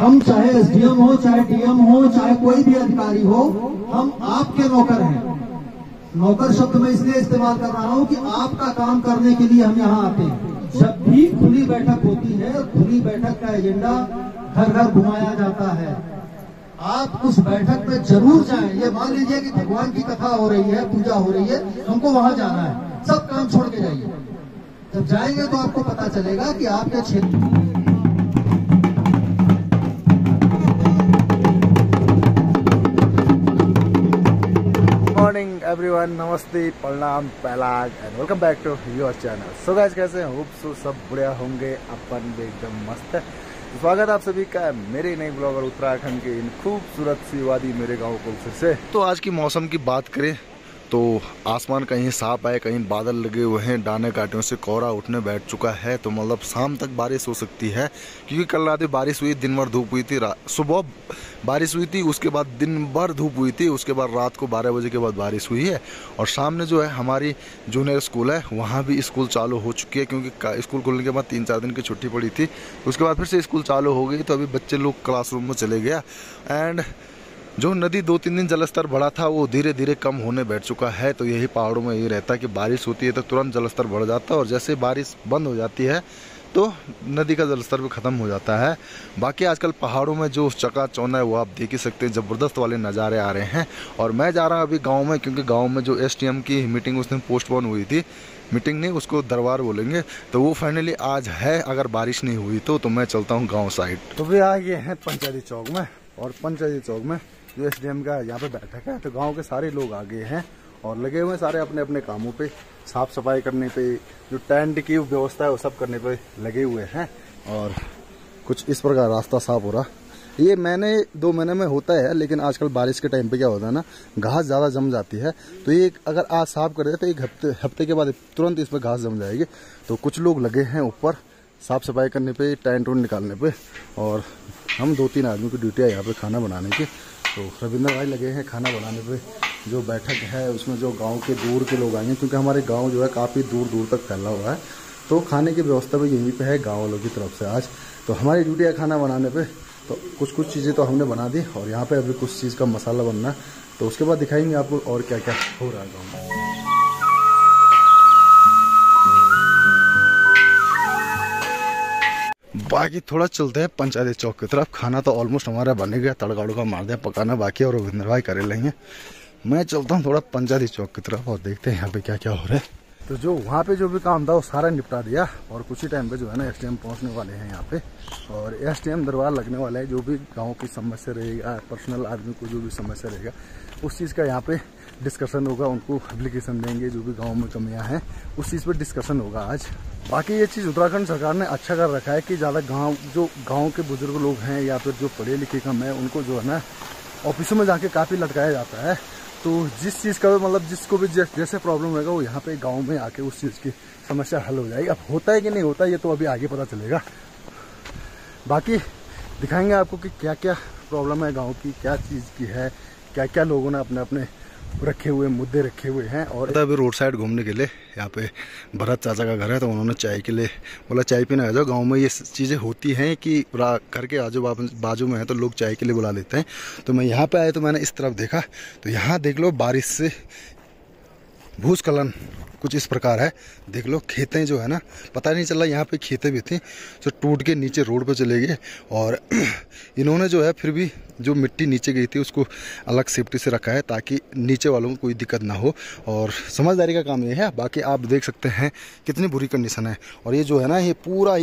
हम चाहे एसडीएम हो, चाहे डीएम हो, चाहे कोई भी अधिकारी हो, हम आपके नौकर हैं। नौकर शब्द मैं इसलिए इस्तेमाल कर रहा हूं कि आपका काम करने के लिए हम यहाँ आते हैं। जब भी खुली बैठक होती है, खुली बैठक का एजेंडा घर घर घुमाया जाता है। आप उस बैठक में जरूर जाएं। ये मान लीजिए कि भगवान की कथा हो रही है, पूजा हो रही है, हमको वहां जाना है, सब काम छोड़ के जाइए। जब जाएंगे तो आपको पता चलेगा कि आपके क्षेत्र मॉर्निंग एवरीवन, नमस्ते, प्रणाम, पहलाग and welcome back to your channel. So guys, कैसे हैं? होप सो सब बढ़िया होंगे, अपन भी एकदम मस्त है। स्वागत आप सभी का है मेरे नई ब्लॉगर उत्तराखंड के इन खूबसूरत सी वादी मेरे गांव को फिर से। तो आज की मौसम की बात करें तो आसमान कहीं साफ है, कहीं बादल लगे हुए हैं, दाने कांटों से कोहरा उठने बैठ चुका है। तो मतलब शाम तक बारिश हो सकती है, क्योंकि कल रात बारिश हुई, दिन भर धूप हुई थी। सुबह बारिश हुई थी, उसके बाद दिन भर धूप हुई थी, उसके बाद रात को 12 बजे के बाद बारिश हुई है। और सामने जो है हमारी जूनियर स्कूल है, वहाँ भी स्कूल चालू हो चुकी है, क्योंकि स्कूल खुलने के बाद 3-4 दिन की छुट्टी पड़ी थी। उसके बाद फिर से स्कूल चालू हो गई, तो अभी बच्चे लोग क्लासरूम में चले गया। एंड जो नदी 2-3 दिन जलस्तर बढ़ा था, वो धीरे धीरे कम होने बैठ चुका है। तो यही पहाड़ों में ये रहता है कि बारिश होती है तो तुरंत जलस्तर बढ़ जाता है, और जैसे बारिश बंद हो जाती है तो नदी का जलस्तर भी ख़त्म हो जाता है। बाकी आजकल पहाड़ों में जो चकाचौंध है वो आप देख ही सकते हैं, ज़बरदस्त वाले नज़ारे आ रहे हैं। और मैं जा रहा हूँ अभी गाँव में, क्योंकि गाँव में जो एसडीएम की मीटिंग उस दिन पोस्टपोन हुई थी, मीटिंग नहीं उसको दरबार बोलेंगे, तो वो फाइनली आज है। अगर बारिश नहीं हुई तो मैं चलता हूँ गाँव साइड। तो वे आ गए हैं पंचायती चौक में, और पंचायती चौक में जो एसडीएम का यहाँ पे बैठक है, तो गांव के सारे लोग आ गए हैं और लगे हुए हैं सारे अपने अपने कामों पे, साफ सफाई करने पे, जो टेंट की व्यवस्था है वो सब करने पे लगे हुए हैं। और कुछ इस प्रकार रास्ता साफ हो रहा। ये महीने 2 महीने में होता है, लेकिन आजकल बारिश के टाइम पे क्या होता है ना, घास ज़्यादा जम जाती है। तो ये अगर आज साफ कर दे तो एक हफ्ते के बाद तुरंत इस पर घास जम जाएगी। तो कुछ लोग लगे हैं ऊपर साफ सफाई करने पे, टेंट उंट निकालने पे, और हम 2-3 आदमी की ड्यूटी है यहाँ पे खाना बनाने की। तो रविंद्र भाई लगे हैं खाना बनाने पे। जो बैठक है उसमें जो गांव के दूर के लोग आएंगे, क्योंकि हमारे गांव जो है काफ़ी दूर दूर तक फैला हुआ है, तो खाने की व्यवस्था भी यहीं पे है गांव वालों की तरफ से आज। तो हमारी ड्यूटी है खाना बनाने पे। तो कुछ चीज़ें तो हमने बना दी, और यहाँ पे अभी कुछ चीज़ का मसाला बनना है, तो उसके बाद दिखाएंगे आपको और क्या क्या हो रहा है गाँव में। बाकी थोड़ा चलते हैं पंचायती चौक की तरफ। खाना तो ऑलमोस्ट हमारा बन गया, तड़का उड़का मार दिया, पकाना बाकी है, और रविंद्र भाई करे लेंगे। मैं चलता हूँ थोड़ा पंचायती चौक की तरफ और देखते हैं यहाँ पे क्या क्या हो रहा है। तो जो वहाँ पे जो भी काम था वो सारा निपटा दिया, और कुछ ही टाइम पे जो है ना एसडीएम पहुँचने वाले हैं यहाँ पे, और एसडीएम दरबार लगने वाला है। जो भी गाँव की समस्या रहेगा, पर्सनल आदमी को जो भी समस्या रहेगा, उस चीज़ का यहाँ पे डिस्कशन होगा। उनको एप्लीकेशन देंगे, जो भी गाँव में कमियाँ हैं उस चीज़ पर डिस्कशन होगा आज। बाकी ये चीज़ उत्तराखंड सरकार ने अच्छा कर रखा है कि ज़्यादा गाँव के बुजुर्ग लोग हैं या फिर जो पढ़े लिखे कम है, उनको जो है ना ऑफिसों में जाके काफ़ी लटकाया जाता है। तो जिस चीज़ का मतलब जिसको भी जैसे प्रॉब्लम रहेगा, वो यहाँ पे गांव में आके उस चीज़ की समस्या हल हो जाएगी। अब होता है कि नहीं होता, ये तो अभी आगे पता चलेगा। बाकी दिखाएंगे आपको कि क्या क्या प्रॉब्लम है गांव की, क्या चीज़ की है, क्या क्या लोगों ने अपने अपने रखे हुए मुद्दे रखे हुए हैं। और अभी रोड साइड घूमने के लिए यहाँ पे भरत चाचा का घर है, तो उन्होंने चाय के लिए बोला चाय पीने आ जाओ। गांव में ये चीज़ें होती हैं कि घर के आजू बाजू में है तो लोग चाय के लिए बुला लेते हैं। तो मैं यहाँ पे आया तो मैंने इस तरफ देखा, तो यहाँ देख लो बारिश से भूस्खलन कुछ इस प्रकार है। देख लो खेतें जो है ना, पता नहीं चला यहाँ पे खेतें भी थी, तो टूट के नीचे रोड पे चले गए। और इन्होंने जो है फिर भी जो मिट्टी नीचे गई थी उसको अलग सेफ्टी से रखा है, ताकि नीचे वालों को कोई दिक्कत ना हो। और समझदारी का काम ये है। बाकी आप देख सकते हैं कितनी बुरी कंडीशन है। और ये जो है ना, ये पूरा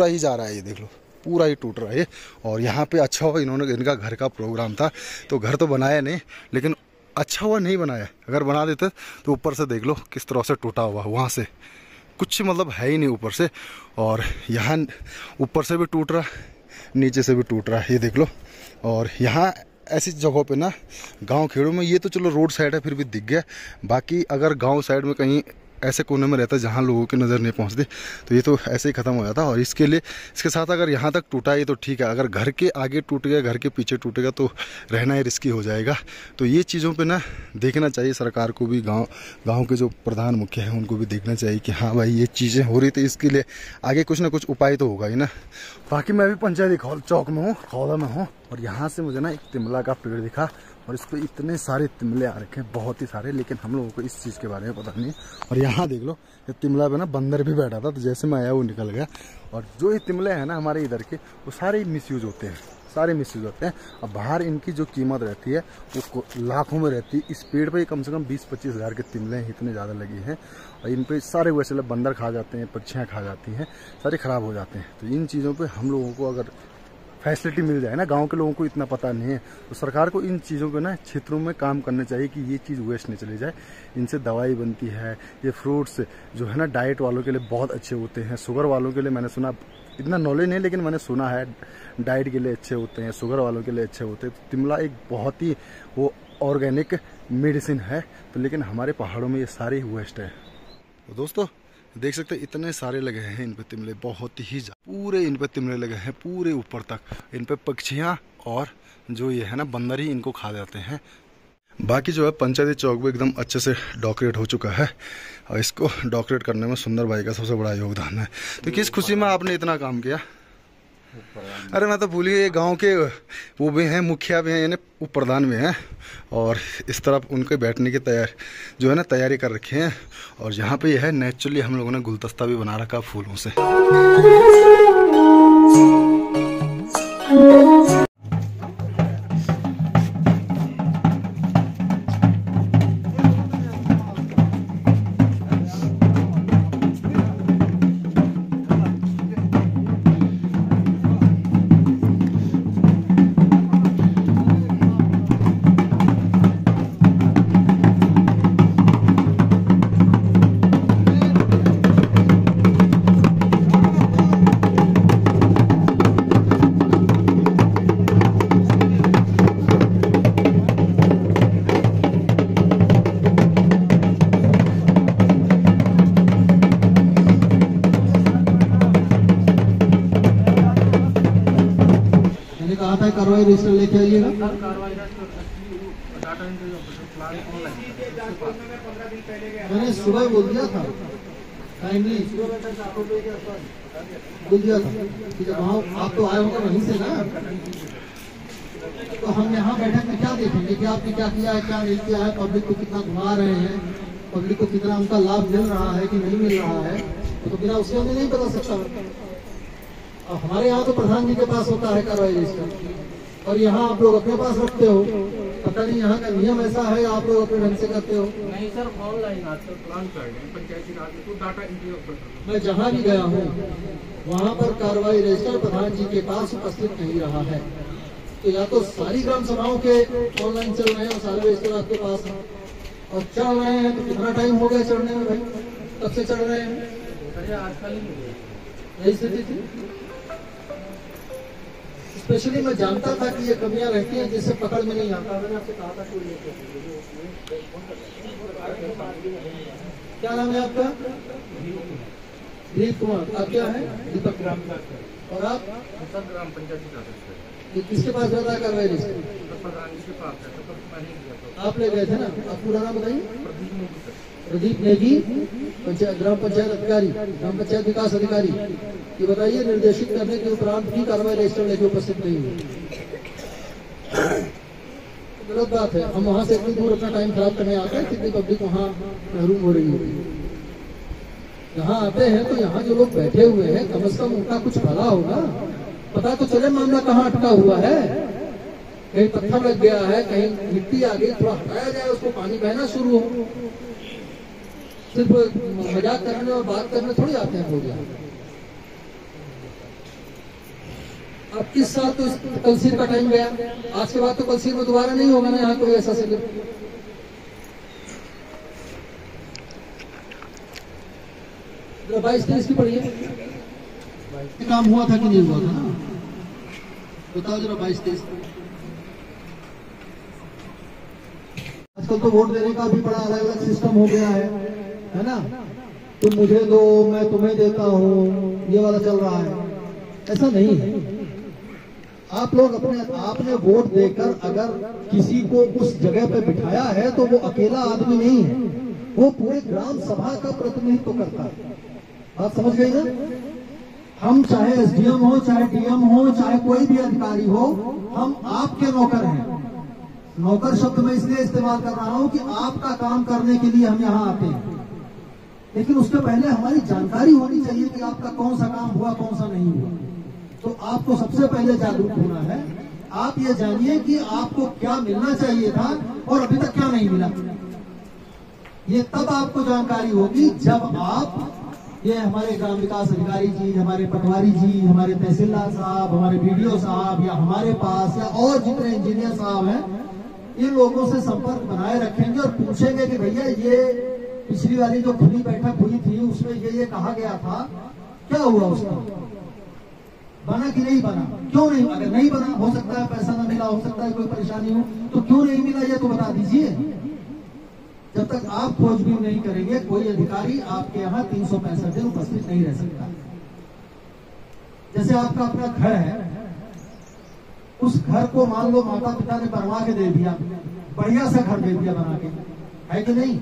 ही जा रहा है, ये देख लो पूरा ही टूट रहा है। और यहाँ पे अच्छा हो, इनका घर का प्रोग्राम था, तो घर तो बनाया नहीं, लेकिन अच्छा हुआ नहीं बनाया। अगर बना देते तो ऊपर से देख लो किस तरह से टूटा हुआ, वहाँ से कुछ मतलब है ही नहीं ऊपर से। और यहाँ ऊपर से भी टूट रहा, नीचे से भी टूट रहा है, ये देख लो। और यहाँ ऐसी जगहों पे ना गांव खेड़ों में, ये तो चलो रोड साइड है फिर भी दिख गया। बाकी अगर गांव साइड में कहीं ऐसे कोने में रहता है जहाँ लोगों की नज़र नहीं पहुँचती, तो ये तो ऐसे ही ख़त्म हो जाता। और इसके लिए इसके साथ अगर यहाँ तक टूटा ये तो ठीक है, अगर घर के आगे टूट गया, घर के पीछे टूटेगा तो रहना ही रिस्की हो जाएगा। तो ये चीज़ों पे ना देखना चाहिए सरकार को भी, गाँव के जो प्रधान मुखिया हैं उनको भी देखना चाहिए कि हाँ भाई ये चीज़ें हो रही, तो इसके लिए आगे कुछ ना कुछ उपाय तो होगा ही ना। बाकी मैं भी पंचायती चौक में हूँ, खौदा में हूँ, और यहाँ से मुझे ना एक तिमला का पेड़ दिखा और इस पर इतने सारे तिमले आ रखे हैं, बहुत ही सारे, लेकिन हम लोगों को इस चीज़ के बारे में पता नहीं। और यहाँ देख लो, ये तिमला पे ना बंदर भी बैठा था, तो जैसे मैं आया वो निकल गया। और जो ये तिमले हैं ना हमारे इधर के, वो सारे मिसयूज होते हैं, सारे मिसयूज होते हैं। अब बाहर इनकी जो कीमत रहती है वो लाखों में रहती है। इस पेड़ पर कम से कम 20-25 हज़ार के तिमले इतने ज़्यादा लगे हैं, और इन पे सारे वैसे बंदर खा जाते हैं, पक्षियाँ खा जाती हैं, सारे ख़राब हो जाते हैं। तो इन चीज़ों पे हम लोगों को अगर फैसिलिटी मिल जाए ना, गांव के लोगों को इतना पता नहीं है, तो सरकार को इन चीज़ों पे ना क्षेत्रों में काम करना चाहिए कि ये चीज़ वेस्ट नहीं चली जाए। इनसे दवाई बनती है, ये फ्रूट्स जो है ना डाइट वालों के लिए बहुत अच्छे होते हैं, शुगर वालों के लिए मैंने सुना, इतना नॉलेज नहीं लेकिन मैंने सुना है डाइट के लिए अच्छे होते हैं, शुगर वालों के लिए अच्छे होते हैं। तो तिमला एक बहुत ही वो ऑर्गेनिक मेडिसिन है, तो लेकिन हमारे पहाड़ों में ये सारी वेस्ट है। तो दोस्तों देख सकते हैं इतने सारे लगे हैं इन पे तिमले, बहुत ही पूरे इन पे तिमले लगे हैं पूरे ऊपर तक। इन पे पक्षियाँ और जो ये है ना बंदर ही इनको खा जाते हैं। बाकी जो है पंचायती चौक भी एकदम अच्छे से डेकोरेट हो चुका है, और इसको डेकोरेट करने में सुंदर भाई का सबसे बड़ा योगदान है। तो किस खुशी में आपने इतना काम किया? अरे मैं तो भूल गई, गाँव के वो भी हैं, मुखिया भी हैं, यानी उप प्रधान भी हैं, और इस तरफ उनके बैठने की तैयारी कर रखी है। और यहाँ पे यह है नेचुरली हम लोगों ने गुलदस्ता भी बना रखा फूलों से। कार्रवाई रजिस्टर लेके आइएगा। मैंने सुबह बोल दिया था, काइंडली बोल दिया था कि जब वहाँ आप तो आए होंगे वहीं से ना, तो हम यहाँ बैठक में क्या देखेंगे कि आपने क्या किया है, क्या नहीं किया है, पब्लिक को कितना घुमा रहे हैं, पब्लिक को कितना उनका लाभ मिल रहा है कि नहीं मिल रहा है, तो बिना उसके हमें नहीं बता सकता। और हमारे यहाँ तो प्रधान जी के पास होता है कार्रवाई रजिस्टर, और यहाँ आप लोग अपने पास रखते हो। पता नहीं यहाँ का नियम ऐसा है, आप लोग अपने ढंग से करते हो। नहीं सर, ऑनलाइन आजकल प्लान कर रहे हैं पंचायती राज को डाटा एंट्री ऑपरेटर। मैं जहाँ भी गया हूँ वहाँ पर कार्रवाई रजिस्टर प्रधान जी के पास उपस्थित नहीं रहा है। तो या तो सारी ग्राम सभाओं के ऑनलाइन चल रहे हैं और सारे रजिस्टर आपके पास हैं, और चढ़ रहे हैं तो कितना टाइम हो गया चढ़ने में भाई, कब से चढ़ रहे हैं? आजकल यही स्थिति थी। स्पेशली मैं जानता था कि ये कमियां रहती हैं जिससे पकड़ में नहीं आता। मैंने आपसे कहा था क्या नाम है आपका? दिलीप कुमार। आप क्या है? दीपक ग्राम। और आप? ग्राम पंचायती। किसके पास जाता है कार्रवाई रजिस्टर? आप ले गए थे ना? आप पूरा नाम बताइए। प्रदीप नेगी, ग्राम पंचायत अधिकारी, ग्राम पंचायत विकास अधिकारी। ये बताइए, निर्देशित करने के उपरांत भी कार्रवाई रजिस्टर लेके उपस्थित नहीं हुए, गलत बात है। हम वहाँ से इतनी दूर अपना टाइम खराब करने आते हैं, कितनी पब्लिक वहाँ महरूम हो रही होती है। यहाँ आते हैं तो यहाँ जो लोग बैठे हुए हैं कम से कम उनका कुछ भला होगा, पता तो चले मामला कहाँ अटका हुआ है। कहीं पत्थर लग गया है, कहीं मिट्टी आ गई, थोड़ा हटाया जाए, उसको पानी बहना शुरू हो। सिर्फ मजाक करने और बात करने थोड़ी आते हैं लोग यहाँ। अब किस साल तो कलसीर का टाइम गया, आज के बाद तो कलसीर में दोबारा नहीं होगा ना यहाँ कोई ऐसा शिविर। जरा 22-23 की पढ़िए, काम हुआ था कि नहीं हुआ था ना, बताओ जरा 22-23। आजकल तो वोट देने का भी बड़ा अलग अलग सिस्टम हो गया है ना। तुम मुझे दो मैं तुम्हें देता हूँ, ये वाला चल रहा है। ऐसा नहीं है। आप लोग आपने वोट देकर अगर किसी को उस जगह पे बिठाया है तो वो अकेला आदमी नहीं है, वो पूरे ग्राम सभा का प्रतिनिधित्व करता है। आप समझ गई ना? हम चाहे एसडीएम हो, चाहे डीएम हो, चाहे कोई भी अधिकारी हो, हम आपके नौकर हैं। नौकर शब्द मैं इसलिए इस्तेमाल कर रहा हूं कि आपका काम करने के लिए हम यहाँ आते हैं, लेकिन उसके पहले हमारी जानकारी होनी चाहिए कि आपका कौन सा काम हुआ, कौन सा नहीं हुआ। तो आपको सबसे पहले जागरूक होना है। आप ये जानिए कि आपको क्या मिलना चाहिए था और अभी तक क्या नहीं मिला। ये तब आपको जानकारी होगी जब आप, ये हमारे ग्राम विकास अधिकारी जी, हमारे पटवारी जी, हमारे तहसीलदार साहब, हमारे बीडीओ साहब, या हमारे पास या और जितने इंजीनियर साहब हैं, इन लोगों से संपर्क बनाए रखेंगे और पूछेंगे कि भैया ये पिछली वाली जो खुली बैठक हुई थी उसमें ये कहा गया था, क्या हुआ, उसका बना कि नहीं बना, क्यों नहीं? अगर नहीं बना, हो सकता है पैसा ना मिला, हो सकता है कोई परेशानी हो, तो क्यों नहीं मिला ये तो बता दीजिए। जब तक आप खोजबीन नहीं करेंगे, कोई अधिकारी आपके यहाँ 365 दिन उपस्थित नहीं रह सकता। जैसे आपका अपना घर है, उस घर को मान लो माता पिता ने बनवा के दे दिया, बढ़िया सा घर दे दिया बना के, है कि नहीं?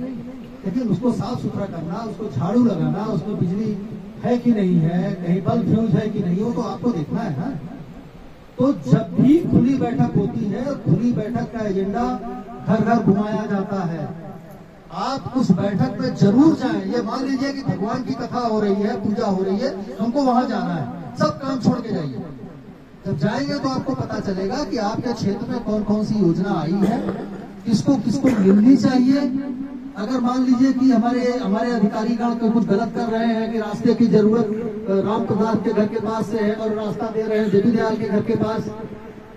लेकिन उसको साफ सुथरा करना, उसको झाड़ू लगाना, उसमें बिजली है कि नहीं है, कहीं बल्ब फ्यूज है कि नहीं, वो तो आपको देखना है ना। तो जब भी खुली बैठक होती है, खुली बैठक का एजेंडा घर घर घुमाया जाता है। आप उस बैठक में जरूर जाएं। ये मान लीजिए कि भगवान की कथा हो रही है, पूजा हो रही है, हमको वहां जाना है, सब काम छोड़ के जाइए। जब जाएंगे तो आपको पता चलेगा कि आपके क्षेत्र में कौन कौन सी योजना आई है, किसको किसको मिलनी चाहिए। अगर मान लीजिए कि हमारे अधिकारीगण को कुछ गलत कर रहे हैं कि रास्ते की जरूरत राम प्रसाद के घर के पास से है और रास्ता दे रहे हैं देवी दयाल के घर के पास,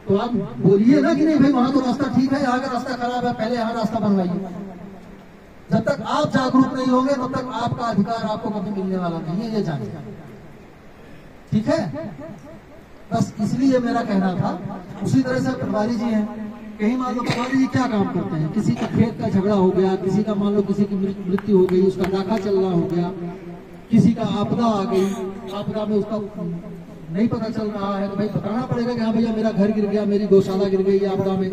तो आप बोलिए ना कि नहीं भाई वहां तो रास्ता ठीक है, यहाँ का रास्ता खराब है, पहले यहाँ रास्ता बनवाइए। जब तक आप जागरूक नहीं होंगे तब तक आपका अधिकार आपको कभी मिलने वाला नहीं है, ये जानिए। ठीक है? बस इसलिए मेरा कहना था। उसी तरह से पटवारी जी हैं, कहीं मान लो पटवारी जी क्या काम करते हैं, किसी का खेत का झगड़ा हो गया, किसी का मान लो किसी की मृत्यु हो गई, उसका नाका चलना हो गया, किसी का आपदा आ गई, आपदा में उसका नहीं पता चल रहा है, तो भाई बताना पड़ेगा कि हाँ भैया मेरा घर गिर गया, मेरी गौशाला गिर गई आपदा में।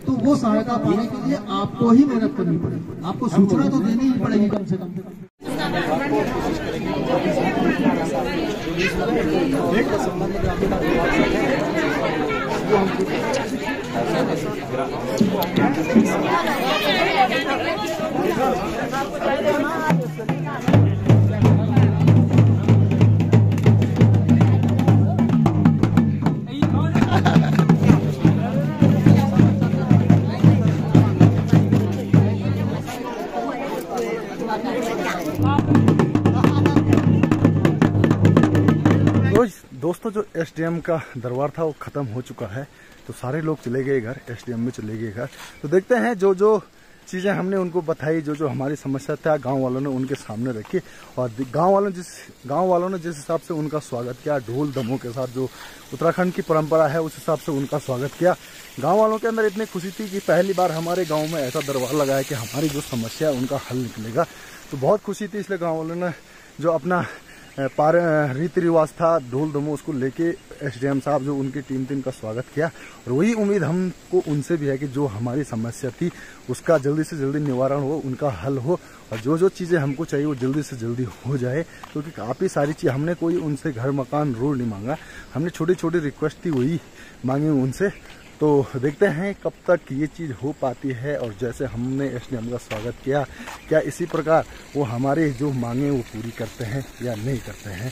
तो वो सहायता पाने के लिए आपको ही मेहनत करनी पड़ेगी, आपको सूचना तो देनी ही पड़ेगी कम से कम। दोस्तों जो एसडीएम का दरबार था वो खत्म हो चुका है, तो सारे लोग चले गए घर, एसडीएम में चले गए घर। तो देखते हैं जो जो चीजें हमने उनको बताई, जो जो हमारी समस्या था गांव वालों ने उनके सामने रखी, और गांव वालों ने जिस हिसाब से उनका स्वागत किया, ढोल दमों के साथ, जो उत्तराखंड की परंपरा है उस हिसाब से उनका स्वागत किया। गाँव वालों के अंदर इतनी खुशी थी कि पहली बार हमारे गाँव में ऐसा दरबार लगा है कि हमारी जो समस्या है उनका हल निकलेगा। तो बहुत खुशी थी, इसलिए गाँव वालों ने जो अपना रीति रिवाज था ढोल दमो उसको लेके एसडीएम साहब जो उनकी टीम थी उनका स्वागत किया। और वही उम्मीद हमको उनसे भी है कि जो हमारी समस्या थी उसका जल्दी से जल्दी निवारण हो, उनका हल हो, और जो जो चीज़ें हमको चाहिए वो जल्दी से जल्दी हो जाए। क्योंकि काफ़ी सारी चीज़ हमने कोई उनसे घर मकान रोड नहीं मांगा, हमने छोटी छोटी रिक्वेस्ट थी वही मांगी उनसे। तो देखते हैं कब तक ये चीज़ हो पाती है, और जैसे हमने एसडीएम का स्वागत किया, क्या इसी प्रकार वो हमारे जो मांगे वो पूरी करते हैं या नहीं करते हैं।